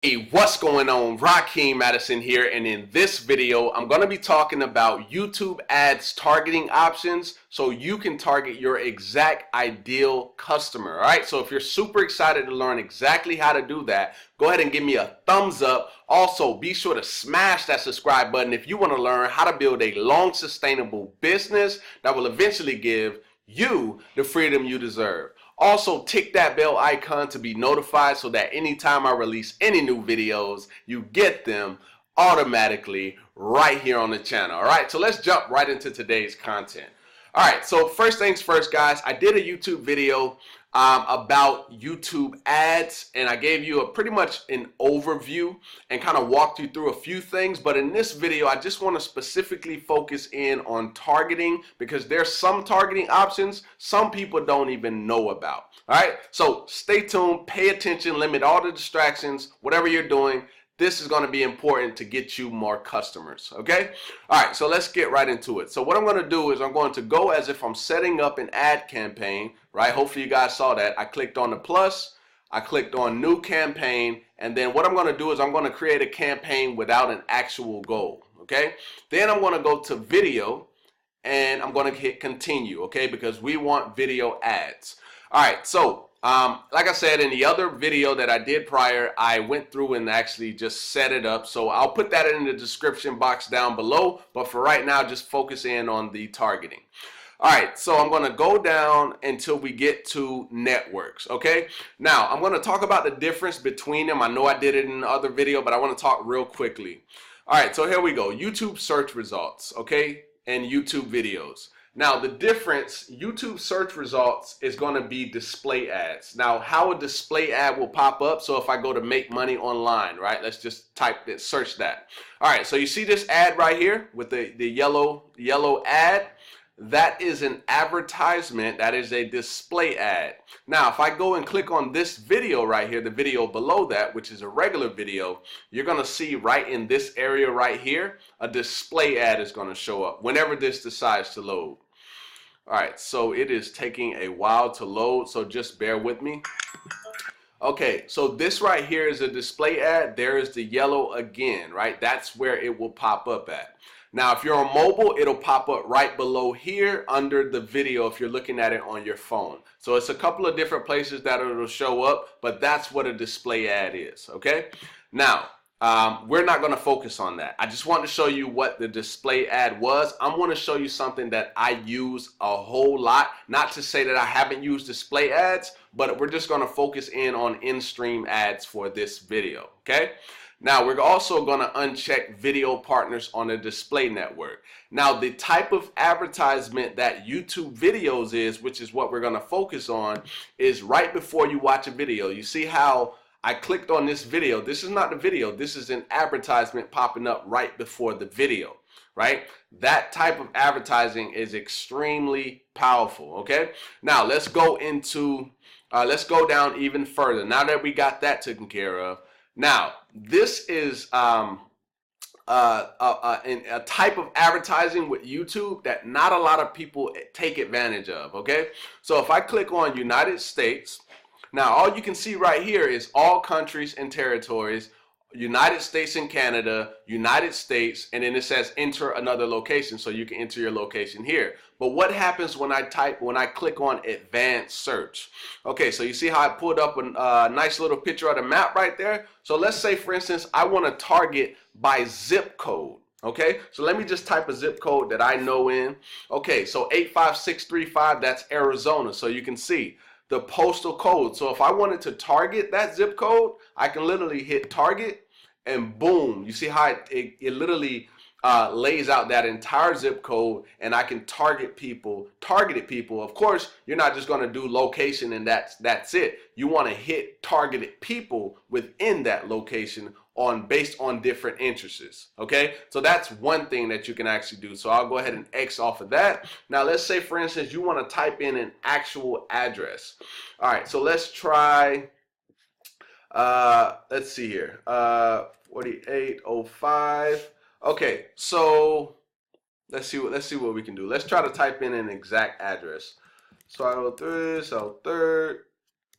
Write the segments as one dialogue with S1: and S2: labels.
S1: Hey, what's going on? Raheem Madison here, and in this video, I'm going to be talking about YouTube ads targeting options so you can target your exact ideal customer. All right, so if you're super excited to learn exactly how to do that, go ahead and give me a thumbs up. Also, be sure to smash that subscribe button if you want to learn how to build a long, sustainable business that will eventually give you the freedom you deserve. Also, tick that bell icon to be notified so that anytime I release any new videos, you get them automatically right here on the channel. All right, so let's jump right into today's content. All right, so first things first, guys, I did a YouTube video about YouTube ads, and I gave you pretty much an overview and kind of walked you through a few things. But in this video, I just want to specifically focus in on targeting, because there's some targeting options some people don't even know about. All right, so stay tuned, pay attention, limit all the distractions, whatever you're doing. This is going to be important to get you more customers, okay? All right, so let's get right into it. So what I'm going to do is I'm going to go as if I'm setting up an ad campaign, right? Hopefully you guys saw that. I clicked on the plus, I clicked on new campaign, and then what I'm going to do is I'm going to create a campaign without an actual goal, okay? Then I'm going to go to video, and I'm going to hit continue, okay? Because we want video ads. All right, so like I said in the other video that I did prior, I went through and actually just set it up. So I'll put that in the description box down below. But for right now, just focus in on the targeting. All right, so I'm going to go down until we get to networks, okay? Now, I'm going to talk about the difference between them. I know I did it in the other video, but I want to talk real quickly. All right, so here we go. YouTube search results, okay, and YouTube videos. Now, the difference, YouTube search results is going to be display ads. Now, how a display ad will pop up, so if I go to make money online, right, let's just type it, search that. All right, so you see this ad right here with the yellow ad? That is an advertisement. That is a display ad. Now, if I go and click on this video right here, the video below that, which is a regular video, you're going to see right in this area right here, a display ad is going to show up whenever this decides to load. All right, so it is taking a while to load, so just bear with me. Okay, so this right here is a display ad. There is the yellow again, right? That's where it will pop up at. Now, if you're on mobile, it'll pop up right below here under the video if you're looking at it on your phone. So it's a couple of different places that it'll show up, but that's what a display ad is, okay? Now, we're not going to focus on that. I just want to show you what the display ad was. I'm going to show you something that I use a whole lot. Not to say that I haven't used display ads, but we're just going to focus in on in-stream ads for this video, okay? Now, we're also going to uncheck video partners on a display network. Now, the type of advertisement that YouTube videos is, which is what we're going to focus on, is right before you watch a video. You see how I clicked on this video. This is not the video. This is an advertisement popping up right before the video, right? That type of advertising is extremely powerful, okay? Now, let's go down even further. Now that we got that taken care of, now, this is a type of advertising with YouTube that not a lot of people take advantage of, okay? So if I click on United States, now all you can see right here is all countries and territories, United States and Canada, United States, and then it says enter another location, so you can enter your location here. But what happens when I click on advanced search? Okay, so you see how I pulled up a nice little picture of the map right there? So let's say, for instance, I want to target by zip code. Okay, so let me just type a zip code that I know in. Okay, so 85635, that's Arizona. So you can see the postal code. So if I wanted to target that zip code, I can literally hit target and boom. You see how it literally lays out that entire zip code, and I can targeted people. Of course, you're not just going to do location and that's it. You want to hit targeted people within that location based on different interests, okay? So that's one thing that you can actually do. So I'll go ahead and X off of that. Now let's say, for instance, you want to type in an actual address. All right, so let's try, let's see here, 4805. Okay, so let's see what we can do. Let's try to type in an exact address. So South 3rd.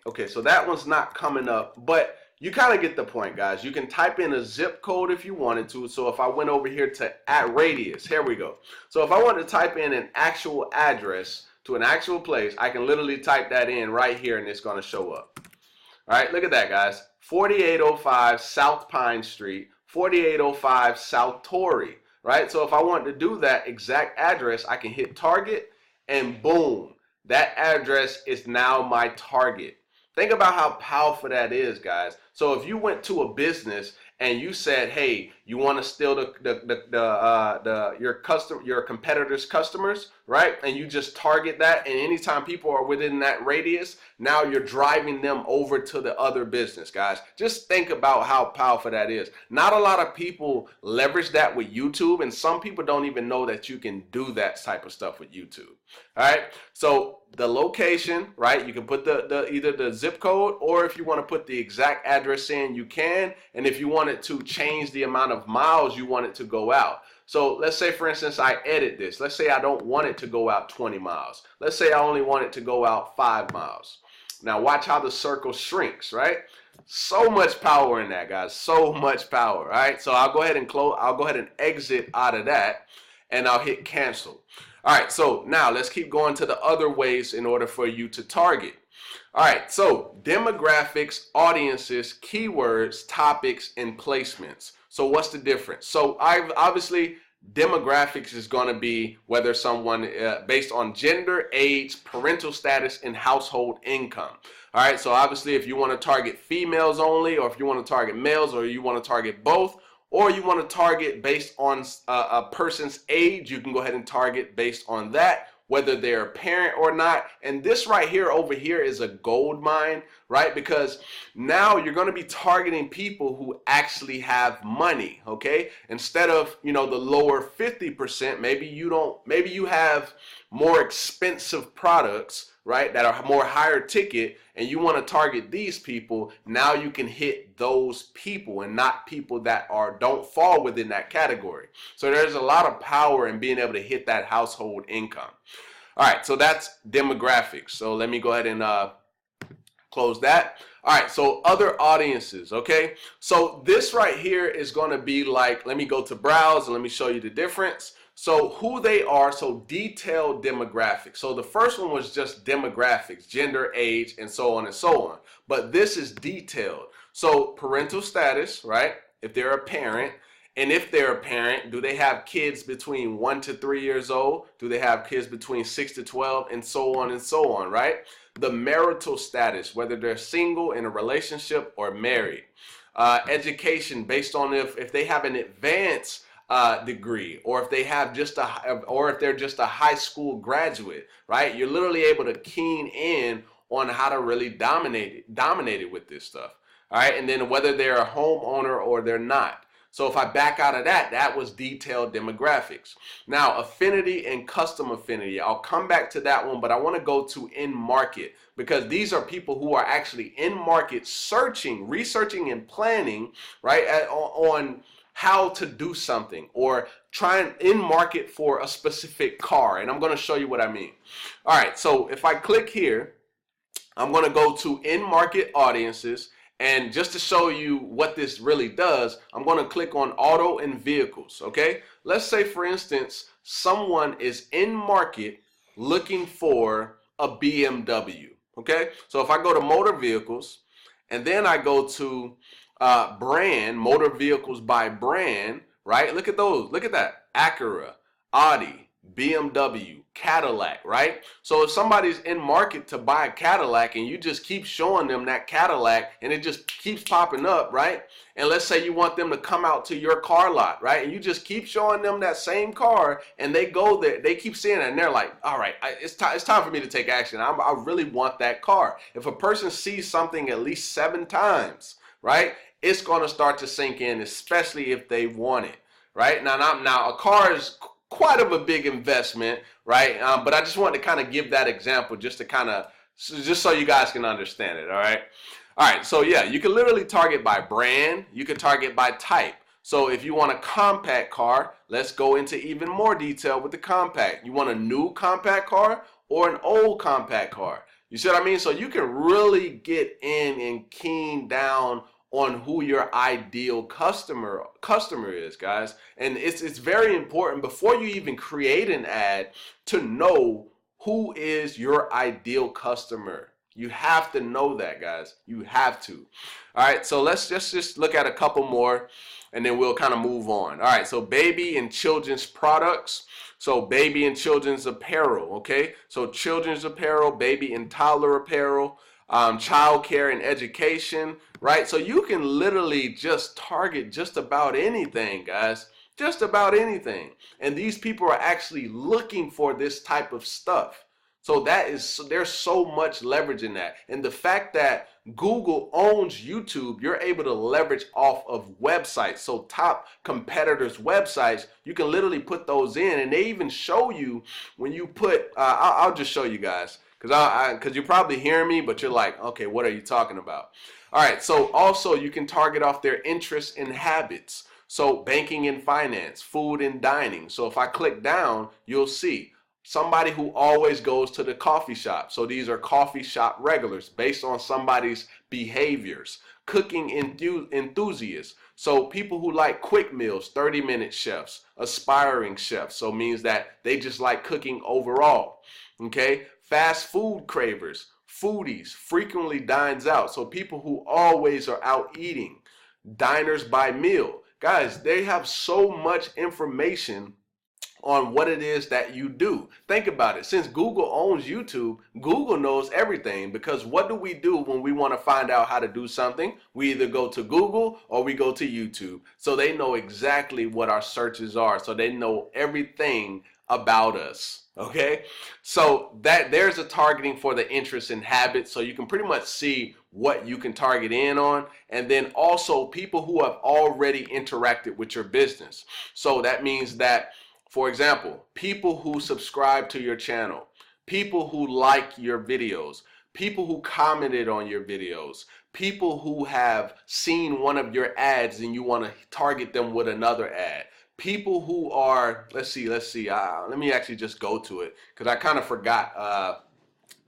S1: Okay, so that one's not coming up, but you kind of get the point, guys. You can type in a zip code if you wanted to. So if I went over here to @radius, here we go. So if I wanted to type in an actual address to an actual place, I can literally type that in right here and it's going to show up. All right, look at that, guys. 4805 South Pine Street, 4805 South Torrey, right? So if I want to do that exact address, I can hit target and boom, that address is now my target. Think about how powerful that is, guys. So if you went to a business and you said, hey, you want to steal your competitors' customers, right? And you just target that, and anytime people are within that radius, now you're driving them over to the other business, guys. Just think about how powerful that is. Not a lot of people leverage that with YouTube, and some people don't even know that you can do that type of stuff with YouTube. All right, so the location, right? You can put either the zip code, or if you want to put the exact address in, you can. And if you wanted to change the amount of miles you want it to go out. So let's say, for instance, I edit this. Let's say I don't want it to go out 20 miles. Let's say I only want it to go out 5 miles. Now watch how the circle shrinks, right? So much power in that, guys. So much power, right? So I'll go ahead and close. I'll go ahead and exit out of that, and I'll hit cancel. All right, so now let's keep going to the other ways in order for you to target. All right, so demographics, audiences, keywords, topics, and placements. So what's the difference? So obviously demographics is going to be whether someone based on gender, age, parental status, and household income. All right, so obviously if you want to target females only, or if you want to target males, or you want to target both, or you want to target based on a person's age, you can go ahead and target based on that, whether they're a parent or not. And this right here over here is a gold mine, right? Because now you're going to be targeting people who actually have money, okay? Instead of, you know, the lower 50%, maybe you have more expensive products, right, that are more higher ticket, and you want to target these people. Now you can hit those people and not people that don't fall within that category. So there's a lot of power in being able to hit that household income. All right, so that's demographics. So let me go ahead and close that. All right, so other audiences, okay? So this right here is going to be like, let me go to browse and let me show you the difference. So who they are, so detailed demographics. So the first one was just demographics, gender, age, and so on and so on. But this is detailed. So parental status, right? If they're a parent. And if they're a parent, do they have kids between 1 to 3 years old? Do they have kids between 6 to 12? And so on, right? The marital status, whether they're single, in a relationship, or married. Education, based on if they have an advanced degree, or if they have if they're just a high school graduate, right? You're literally able to keen in on how to really dominate it with this stuff. All right, and then whether they're a homeowner or they're not. So if I back out of that, that was detailed demographics. Now, affinity and custom affinity, I'll come back to that one, but I want to go to in market, because these are people who are actually in market searching, researching, and planning, right, on how to do something, or trying in market for a specific car. And I'm going to show you what I mean. All right, so if I click here, I'm going to go to in market audiences. And just to show you what this really does, I'm going to click on auto and vehicles, okay? Let's say, for instance, someone is in market looking for a BMW, okay? So if I go to motor vehicles, and then I go to brand, motor vehicles by brand, right? Look at those. Look at that. Acura, Audi, BMW, Cadillac, right? So if somebody's in market to buy a Cadillac and you just keep showing them that Cadillac and it just keeps popping up, right? And let's say you want them to come out to your car lot, right? And you just keep showing them that same car, and they go there, they keep seeing it, and they're like, all right, it's time for me to take action. I really want that car. If a person sees something at least 7 times, right, it's going to start to sink in, especially if they want it, right? Now a car is quite of a big investment, right? But I just wanted to kind of give that example just so you guys can understand it, all right? All right, so yeah, you can literally target by brand, you can target by type. So if you want a compact car, let's go into even more detail with the compact. You want a new compact car or an old compact car? You see what I mean? So you can really get in and keen down on who your ideal customer is, guys. And it's very important before you even create an ad to know who is your ideal customer. You have to know that, guys. You have to. All right, so let's just look at a couple more and then we'll kind of move on. All right, so baby and children's products. So baby and children's apparel, okay? So children's apparel, baby and toddler apparel, child care and education, right? So you can literally just target just about anything, guys. Just about anything. And these people are actually looking for this type of stuff. So there's so much leverage in that. And the fact that Google owns YouTube, you're able to leverage off of websites. So top competitors' websites, you can literally put those in, and they even show you when you put, I'll just show you guys, because you're probably hearing me, but you're like, okay, what are you talking about? All right, so also you can target off their interests and habits. So banking and finance, food and dining. So if I click down, you'll see somebody who always goes to the coffee shop. So these are coffee shop regulars based on somebody's behaviors. Cooking enthusiasts. So people who like quick meals, 30-minute chefs, aspiring chefs. So it means that they just like cooking overall. Okay. Fast food cravers, foodies, frequently dines out. So people who always are out eating. Diners by meal. Guys, they have so much information on what it is that you do. Think about it. Since Google owns YouTube, Google knows everything, because what do we do when we want to find out how to do something? We either go to Google or we go to YouTube. So they know exactly what our searches are. So they know everything about us. Okay, so there's a targeting for the interests and habits, so you can pretty much see what you can target in on, and then also people who have already interacted with your business. So that means that, for example, people who subscribe to your channel, people who like your videos, people who commented on your videos, people who have seen one of your ads and you want to target them with another ad. People who are, let's see, let me actually just go to it, because I kind of forgot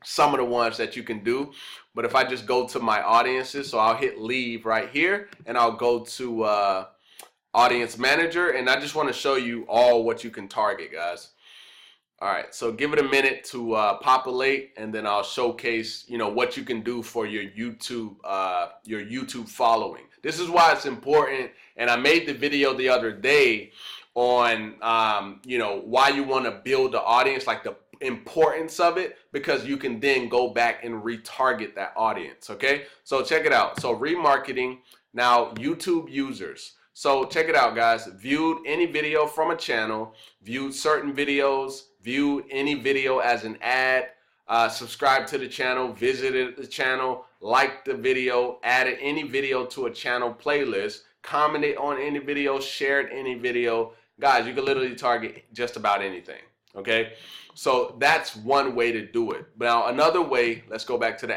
S1: some of the ones that you can do. But if I just go to my audiences, so I'll hit leave right here and I'll go to audience manager, and I just want to show you all what you can target, guys. All right, so give it a minute to populate, and then I'll showcase, what you can do for your YouTube following. This is why it's important, and I made the video the other day on, why you want to build the audience, like the importance of it, because you can then go back and retarget that audience. Okay, so check it out. So remarketing, now YouTube users. So check it out, guys. Viewed any video from a channel, viewed certain videos, viewed any video as an ad, subscribed to the channel, visited the channel, liked the video, added any video to a channel playlist, commented on any video, shared any video. Guys, you can literally target just about anything. Okay, so that's one way to do it. Now another way, let's go back to the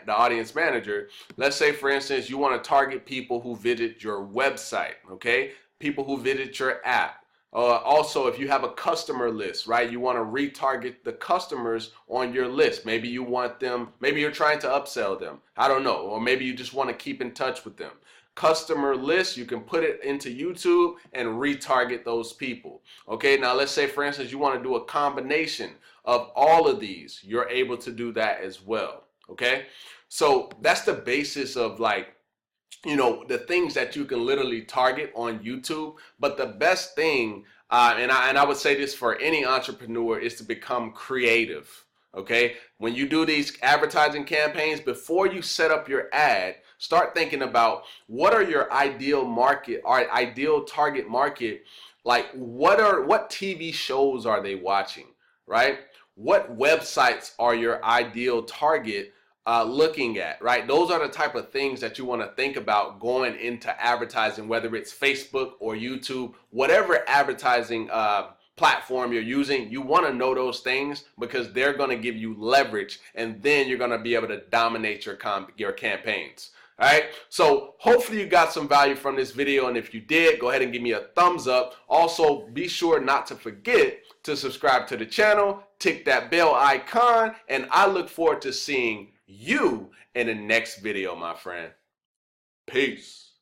S1: audience manager. Let's say, for instance, you want to target people who visit your website. Okay, people who visit your app. Also, if you have a customer list, right, you want to retarget the customers on your list. Maybe you want them, maybe you're trying to upsell them, I don't know, or maybe you just want to keep in touch with them. Customer list, you can put it into YouTube and retarget those people. Okay, now let's say, for instance, you want to do a combination of all of these. You're able to do that as well. Okay, so that's the basis of, like, the things that you can literally target on YouTube. But the best thing, and I would say this for any entrepreneur, is to become creative. Okay, when you do these advertising campaigns, before you set up your ad, start thinking about what are your ideal market, or ideal target market. Like, what TV shows are they watching, right? What websites are your ideal target looking at, right? Those are the type of things that you want to think about going into advertising, whether it's Facebook or YouTube, whatever advertising platform you're using. You want to know those things, because they're going to give you leverage, and then you're going to be able to dominate your campaigns. All right, so hopefully you got some value from this video, and if you did, go ahead and give me a thumbs up. Also, be sure not to forget to subscribe to the channel, tick that bell icon, and I look forward to seeing you in the next video, my friend. Peace.